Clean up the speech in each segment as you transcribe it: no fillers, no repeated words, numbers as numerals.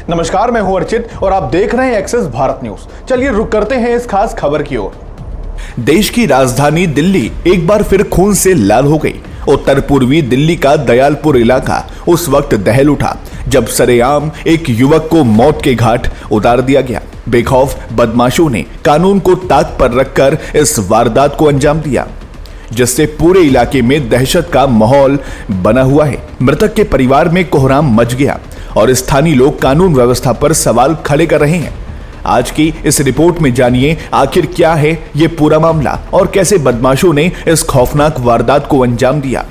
नमस्कार, मैं हूं अर्चित और आप देख रहे हैं एक्सेस भारत न्यूज। चलिए रुक करते हैं इस खास खबर की ओर। देश की राजधानी दिल्ली एक बार फिर खून से लाल हो गई। उत्तर पूर्वी दिल्ली का दयालपुर इलाका उस वक्त दहल उठा जब सरेआम एक युवक को मौत के घाट उतार दिया गया। बेखौफ बदमाशों ने कानून को ताक पर रखकर इस वारदात को अंजाम दिया, जिससे पूरे इलाके में दहशत का माहौल बना हुआ है। मृतक के परिवार में कोहराम मच गया और स्थानीय लोग कानून व्यवस्था पर सवाल खड़े कर रहे हैं। आज की इस रिपोर्ट में जानिए आखिर क्या है ये पूरा मामला और कैसे बदमाशों ने इस खौफनाक वारदात को अंजाम दिया।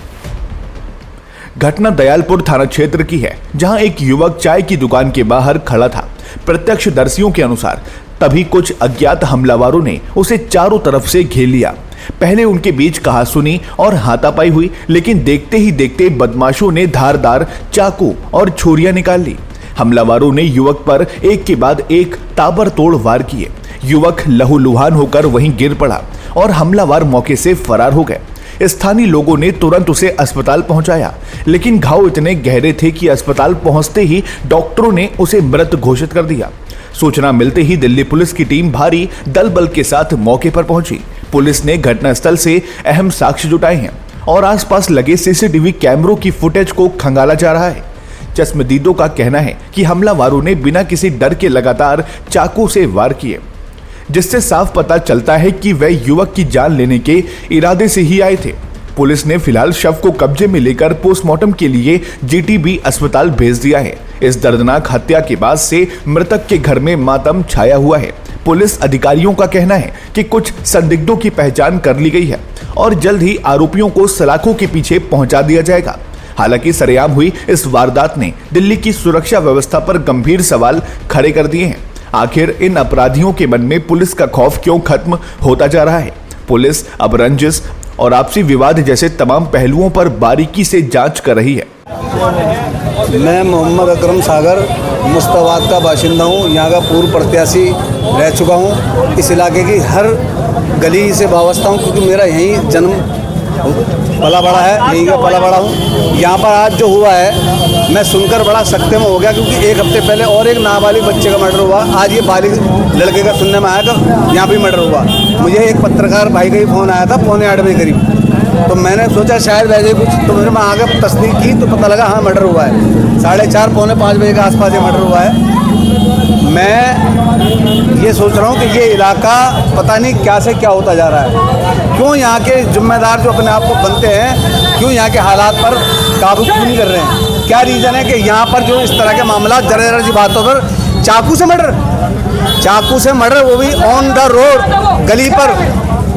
घटना दयालपुर थाना क्षेत्र की है, जहां एक युवक चाय की दुकान के बाहर खड़ा था। प्रत्यक्षदर्शियों के अनुसार तभी कुछ अज्ञात हमलावरों ने उसे चारों तरफ से घेर लिया। पहले उनके बीच कहासुनी और हाथापाई हुई, लेकिन देखते ही देखते बदमाशों ने धारदार चाकू और छुरियां निकाल ली। हमलावरों ने युवक पर एक के बाद एक ताबड़तोड़ वार किए। युवक लहूलुहान होकर वहीं गिर पड़ा और हमलावर मौके से फरार हो गए। स्थानीय लोगों ने तुरंत उसे अस्पताल पहुंचाया, लेकिन घाव इतने गहरे थे कि अस्पताल पहुंचते ही डॉक्टरों ने उसे मृत घोषित कर दिया। सूचना मिलते ही दिल्ली पुलिस की टीम भारी दल बल के साथ मौके पर पहुंची। पुलिस ने घटनास्थल से अहम साक्ष्य जुटाए हैं और आसपास लगे सीसीटीवी कैमरों की फुटेज को खंगाला जा रहा है। चश्मदीदों का कहना है कि हमलावरों ने बिना किसी डर के लगातार चाकू से वार किए, जिससे साफ पता चलता है कि वे युवक की जान लेने के इरादे से ही आए थे। पुलिस ने फिलहाल शव को कब्जे में लेकर पोस्टमार्टम के लिए जीटीबी अस्पताल भेज दिया है। इस दर्दनाक हत्या के बाद से मृतक के घर में मातम छाया हुआ है। पुलिस अधिकारियों का कहना है कि कुछ संदिग्धों की पहचान कर ली गई है और जल्द ही आरोपियों को सलाखों के पीछे पहुंचा दिया जाएगा। हालांकि सरेआम हुई इस वारदात ने दिल्ली की सुरक्षा व्यवस्था पर गंभीर सवाल खड़े कर दिए हैं। आखिर इन अपराधियों के मन में पुलिस का खौफ क्यों खत्म होता जा रहा है? पुलिस अब रंजिश और आपसी विवाद जैसे तमाम पहलुओं पर बारीकी से जांच कर रही है। मैं मोहम्मद अकरम सागर मुस्ताबाद का बाशिंदा हूँ। यहाँ का पूर्व प्रत्याशी रह चुका हूँ। इस इलाके की हर गली से वाबस्ता हूँ, क्योंकि मेरा यहीं जन्म पला बड़ा है, यहीं का पला बड़ा हूँ। यहाँ पर आज जो हुआ है मैं सुनकर बड़ा सख्ते में हो गया, क्योंकि एक हफ्ते पहले और एक नाबालिग बच्चे का मर्डर हुआ। आज ये बालिग लड़के का सुनने में आया कि यहाँ भी मर्डर हुआ। मुझे एक पत्रकार भाई का ही फ़ोन आया था 7:45 बजे करीब, तो मैंने सोचा शायद वैसे कुछ, तो मैंने आगे तस्दीक की तो पता लगा हाँ मर्डर हुआ है। 4:30 पौने 5 बजे के आसपास ये मर्डर हुआ है। मैं ये सोच रहा हूँ कि ये इलाका पता नहीं क्या से क्या होता जा रहा है। क्यों यहाँ के जिम्मेदार जो अपने आप को बनते हैं, क्यों यहाँ के हालात पर काबू क्यों नहीं कर रहे हैं? क्या रीज़न है कि यहाँ पर जो इस तरह के मामला जरा सी बातों पर चाकू से मर्डर, वो भी ऑन द रोड, गली पर,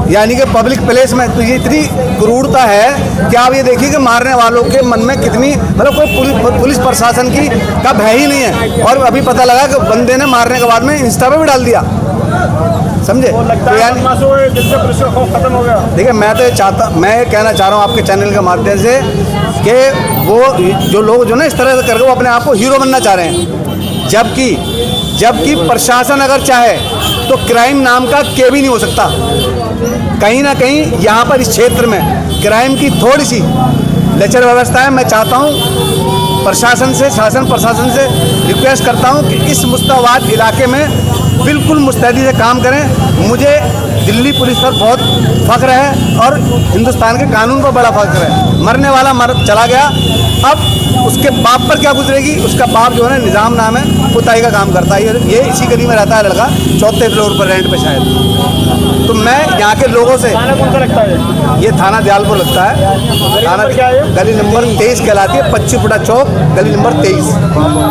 यानी कि पब्लिक प्लेस में। तो ये इतनी क्रूरता है कि आप ये देखिए कि मारने वालों के मन में कितनी, मतलब कोई पुलिस प्रशासन की का भय ही नहीं है। और अभी पता लगा कि बंदे ने मारने के बाद में इंस्टा पे भी डाल दिया, समझे? तो यानी खत्म हो गया। देखिए मैं ये कहना चाह रहा हूँ आपके चैनल के माध्यम से कि वो जो लोग जो ना इस तरह से करके वो अपने आप को हीरो बनना चाह रहे हैं, जबकि प्रशासन अगर चाहे तो क्राइम नाम का के भी नहीं हो सकता। कहीं ना कहीं यहाँ पर इस क्षेत्र में क्राइम की थोड़ी सी लचर व्यवस्था है। मैं चाहता हूँ प्रशासन से, शासन प्रशासन से रिक्वेस्ट करता हूँ कि इस मुस्ताबाद इलाके में बिल्कुल मुस्तैदी से काम करें। मुझे दिल्ली पुलिस पर बहुत फख्र है और हिंदुस्तान के कानून पर बड़ा फख्र है। मरने वाला चला गया, अब उसके बाप पर क्या गुजरेगी? उसका बाप जो है निज़ाम नाम है, पुताई का काम करता है। ये इसी गली में रहता है लड़का, 4थे फ्लोर पर रेंट पे शायद। तो मैं यहाँ के लोगों से, कौन सा लगता है? ये थाना दयालपुर लगता है। थाना गली नंबर 23 कहलाती है, 25 फुटा चौक, गली नंबर 23,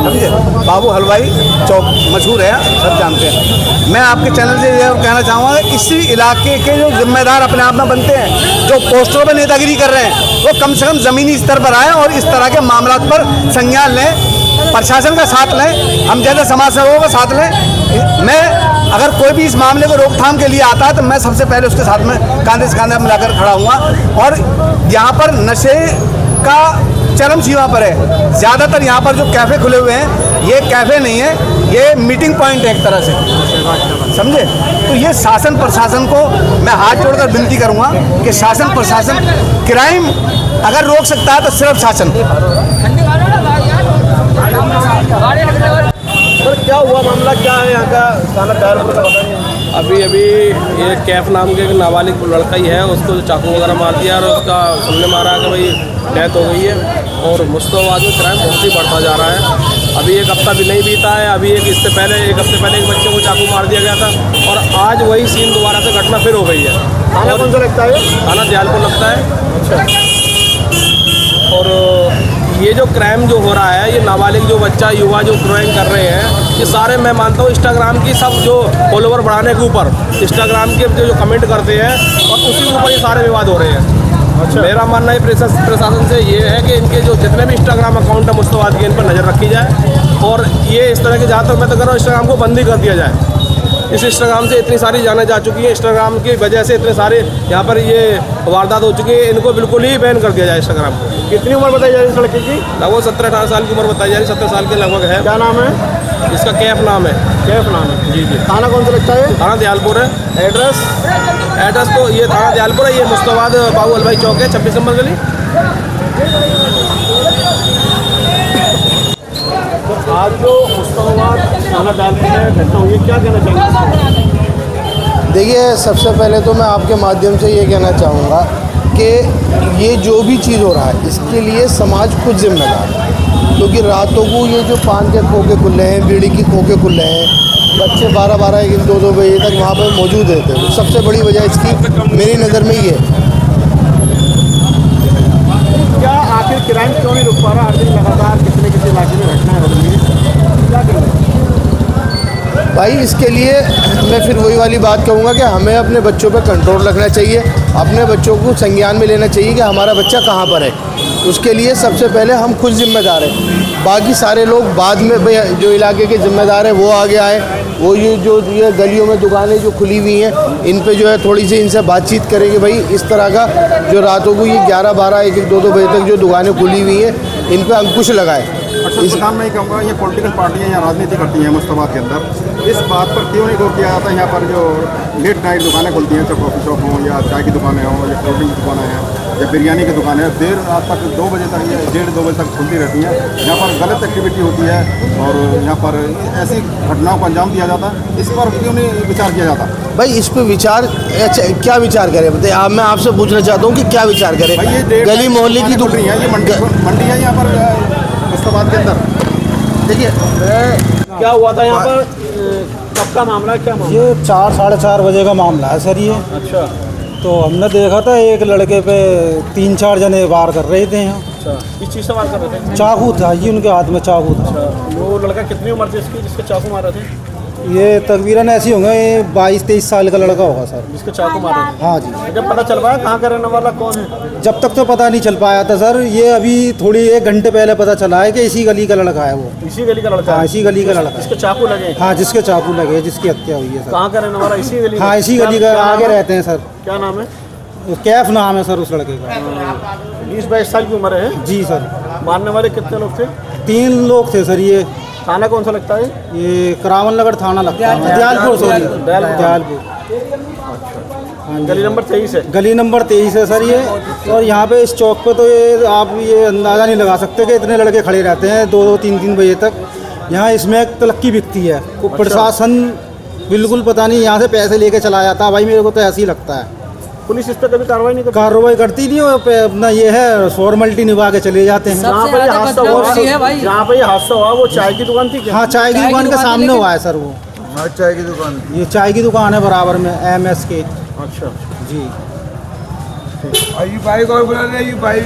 समझे? बाबू हलवाई चौक मशहूर है, सब जानते हैं। मैं आपके चैनल से ये कहना चाहूँगा, इसी इलाके के जो जिम्मेदार अपने आप में बनते हैं, जो पोस्टरों पर नेतागिरी कर रहे हैं, वो कम से कम ज़मीनी स्तर पर आए और इस तरह के मामला पर संज्ञान लें, प्रशासन का साथ लें, हम जैसे समाज सेवकों का साथ लें। मैं अगर कोई भी इस मामले को रोकथाम के लिए आता है तो मैं सबसे पहले उसके साथ में कांधे से कांधा मिलाकर खड़ा हूँ। और यहाँ पर नशे का चरम सीमा पर है। ज़्यादातर यहाँ पर जो कैफ़े खुले हुए हैं, ये कैफ़े नहीं है, ये मीटिंग पॉइंट है एक तरह से, समझे? तो ये शासन प्रशासन को मैं हाथ जोड़कर विनती करूँगा कि शासन प्रशासन क्राइम अगर रोक सकता है तो सिर्फ शासन। क्या हुआ मामला, क्या है यहाँ का थाना दयालपुर का, बताइए। अभी ये कैफ नाम के एक नाबालिग लड़का ही है, उसको चाकू वगैरह मार दिया और उसका सुनने मारा कि भाई डेथ हो गई है। और मुस्तफाबाद में क्राइम बहुत ही बढ़ता जा रहा है। अभी एक हफ्ता भी नहीं बीता है, अभी एक हफ्ते पहले एक बच्चे को चाकू मार दिया गया था और आज वही सीन दोबारा से घटना फिर हो गई है। थाना कौन सा लगता है? थाना दयालपुर लगता है। अच्छा। और ये जो क्राइम जो हो रहा है, ये नाबालिग जो बच्चा युवा जो क्राइम कर रहे हैं, ये सारे मैं मानता हूँ इंस्टाग्राम की सब जो फॉलोवर बढ़ाने के ऊपर इंस्टाग्राम के जो कमेंट करते हैं और उसी के ऊपर ये सारे विवाद हो रहे हैं। अच्छा। मेरा मानना है प्रशासन से ये है कि इनके जो जितने भी इंस्टाग्राम अकाउंट है मुस्तफाद के, इन पर नज़र रखी जाए और ये इस तरह के, जहाँ तक मैं तो कह रहा हूँ, इंस्टाग्राम को बंद ही कर दिया जाए। इस इंस्टाग्राम से इतनी सारी जाने जा चुकी है, इंस्टाग्राम की वजह से इतने सारे यहाँ पर ये वारदात हो चुकी है, इनको बिल्कुल ही बैन कर दिया जाए इंस्टाग्राम को। कितनी उम्र बताई जा रही है इस लड़के की? लगभग 17-18 साल की उम्र बताई जा रही है, 70 साल के लगभग है। क्या नाम है इसका कैफ नाम है। कैफ नाम है। जी जी। थाना कौन सा लगता है? थाना दयालपुर है। एड्रेस? एड्रेस तो ये थाना दयालपुर है, ये मुस्तफाद बाबू अलभाई चौक है, 26 नंबर गली। तो आज जो मुस्तफाबाद थाना दयालपुर में घटना हुई है, क्या कहना चाहेंगे? देखिए, सबसे पहले तो मैं आपके माध्यम से ये कहना चाहूँगा कि ये जो भी चीज़ हो रहा है इसके लिए समाज खुद जिम्मेदार है, क्योंकि रातों को ये जो पान के खोखे खुले हैं, बीड़ी की खोखे खुले हैं, बच्चे 12-12, 1-2 बजे तक वहाँ पर मौजूद रहते हैं। सबसे बड़ी वजह इसकी मेरी नज़र में ये है। क्या आखिर क्राइम क्यों नहीं रुक पा रहा? हर दिन लगातार किसी इलाके में घटना हो रही है, क्या करें भाई? इसके लिए मैं फिर वही वाली बात कहूँगा कि हमें अपने बच्चों पर कंट्रोल रखना चाहिए, अपने बच्चों को संज्ञान में लेना चाहिए कि हमारा बच्चा कहाँ पर है। उसके लिए सबसे पहले हम खुद जिम्मेदार हैं, बाकी सारे लोग बाद में जो इलाके के ज़िम्मेदार हैं वो आगे आए। वो ये गलियों में दुकानें जो खुली हुई हैं, इन पे जो है थोड़ी सी इनसे बातचीत करेंगे। भाई इस तरह का जो रातों को ये 11-12, 1-2 बजे तक जो दुकानें खुली हुई हैं, इन पर अंकुश लगाए। अच्छा, प्रधान मैं कहूँगा ये पॉलिटिकल पार्टियाँ यहाँ राजनीति करती हैं मुस्तफाबाद के अंदर, इस बात पर क्यों नहीं गौर किया जाता? यहाँ पर जो लेट नाइट दुकानें खुलती हैं, चाहे कॉफ़ी शॉप हों या चाय की दुकानें हों या कोल्ड ड्रिंक की दुकानें हैं या बिरयानी की दुकानें हैं, देर रात तक 2 बजे तक, ये 1:30-2 बजे तक खुलती रहती हैं। यहाँ पर गलत एक्टिविटी होती है और यहाँ पर ऐसी घटनाओं को अंजाम दिया जाता है, इस पर क्यों नहीं विचार किया जाता? भाई इस पे विचार, अच्छा क्या विचार करें बताइए? मैं आपसे पूछना चाहता हूँ कि क्या विचार करें? भाई ये गली मोहल्ले की दुकान है, ये मंडी है यहाँ पर मुस्तफाबाद के अंदर। देखिए, क्या हुआ था यहाँ पर? कब का मामला है, क्या मामला? ये 4-4:30 बजे का मामला है सर ये। अच्छा। तो हमने देखा था एक लड़के पे 3-4 जने वार कर रहे थे यहाँ। अच्छा, किस चीज़ से वार कर रहे थे? चाकू था जी, उनके हाथ में चाकू था। अच्छा, वो लड़का कितनी उम्र थी इसकी जिसके चाकू मारे थे? ये तकरीबन ऐसे होंगे, 22-23 साल का लड़का होगा सर। जिसके चाकू मारे थे? हाँ जी। जब पता चल पाया कहाँ का रहने वाला कौन है? जब तक तो पता नहीं चल पाया था सर, ये अभी थोड़ी 1 घंटे पहले पता चला है कि इसी गली का लड़का है वो। इसी गली का लड़का? हाँ, इसी गली का लड़का। जिसके चाकू लगे? हाँ, जिसके चाकू लगे, जिसकी हत्या हुई है सर। कहाँ का रहने वाला? इसी गली? हाँ, इसी गली का, आगे रहते हैं सर। क्या नाम है? कैफ नाम है सर उस लड़के का। 20-22 साल की उम्र है? जी सर। मारने वाले कितने लोग थे? 3 लोग थे सर। ये थाना कौन सा लगता है? ये करावन नगर थाना लगता है, दयालपुर, सॉरी दयालपुर। गली नंबर 23 है? गली नंबर 23 है सर ये। और यहाँ पे इस चौक पे तो ये आप ये अंदाज़ा नहीं लगा सकते कि इतने लड़के खड़े रहते हैं 2-2, 3-3 बजे तक। यहाँ इसमें एक तलक्की बिकती है। प्रशासन बिल्कुल पता नहीं यहाँ से पैसे लेके चला जाता है। भाई मेरे को तो ऐसे ही लगता है। पुलिस इस पर कभी कार्रवाई नहीं करती? कार्रवाई करती नहीं, और अपना ये है फॉर्मेलिटी निभा के चले जाते हैं। जहाँ पर ये हादसा हुआ वो चाय की दुकान थी क्या? हाँ, चाय की दुकान के सामने हुआ है सर वो। चाय की दुकान, ये चाय की दुकान है बराबर में, MS के। अच्छा जी। भाई को बुला रहे, भाई